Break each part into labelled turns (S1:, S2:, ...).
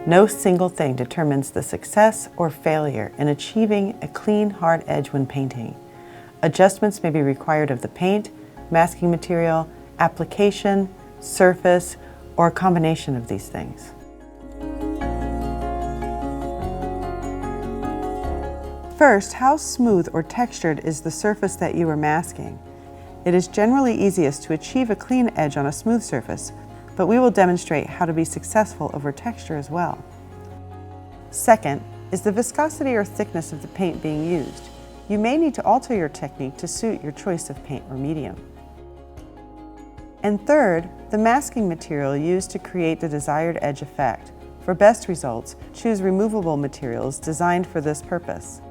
S1: No single thing determines the success or failure in achieving a clean, hard edge when painting. Adjustments may be required of the paint, masking material, application, surface, or a combination of these things. First, how smooth or textured is the surface that you are masking? It is generally easiest to achieve a clean edge on a smooth surface, but we will demonstrate how to be successful over texture as well. Second is the viscosity or thickness of the paint being used. You may need to alter your technique to suit your choice of paint or medium. And third, the masking material used to create the desired edge effect. For best results, choose removable materials designed for this purpose.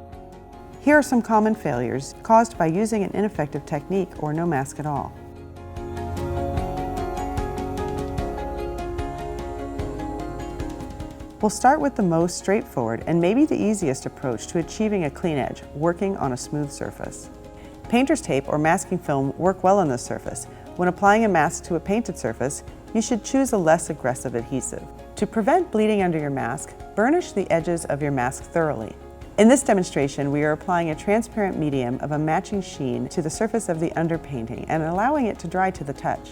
S1: Here are some common failures caused by using an ineffective technique or no mask at all. We'll start with the most straightforward and maybe the easiest approach to achieving a clean edge, working on a smooth surface. Painter's tape or masking film work well on this surface. When applying a mask to a painted surface, you should choose a less aggressive adhesive. To prevent bleeding under your mask, burnish the edges of your mask thoroughly. In this demonstration, we are applying a transparent medium of a matching sheen to the surface of the underpainting and allowing it to dry to the touch.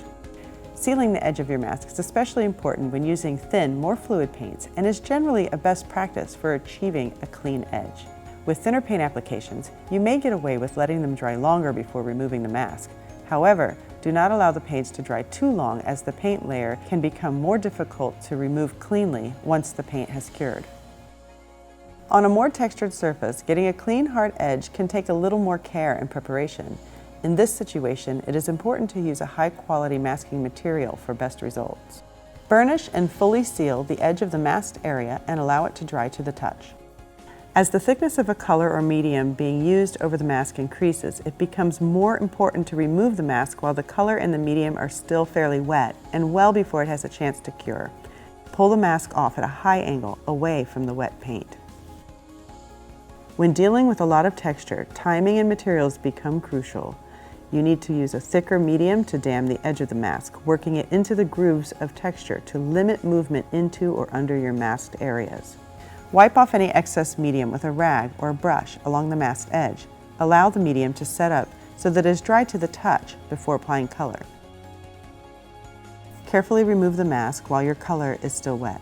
S1: Sealing the edge of your mask is especially important when using thin, more fluid paints and is generally a best practice for achieving a clean edge. With thinner paint applications, you may get away with letting them dry longer before removing the mask. However, do not allow the paints to dry too long, as the paint layer can become more difficult to remove cleanly once the paint has cured. On a more textured surface, getting a clean, hard edge can take a little more care and preparation. In this situation, it is important to use a high-quality masking material for best results. Burnish and fully seal the edge of the masked area and allow it to dry to the touch. As the thickness of a color or medium being used over the mask increases, it becomes more important to remove the mask while the color and the medium are still fairly wet and well before it has a chance to cure. Pull the mask off at a high angle away from the wet paint. When dealing with a lot of texture, timing and materials become crucial. You need to use a thicker medium to dam the edge of the mask, working it into the grooves of texture to limit movement into or under your masked areas. Wipe off any excess medium with a rag or a brush along the masked edge. Allow the medium to set up so that it is dry to the touch before applying color. Carefully remove the mask while your color is still wet.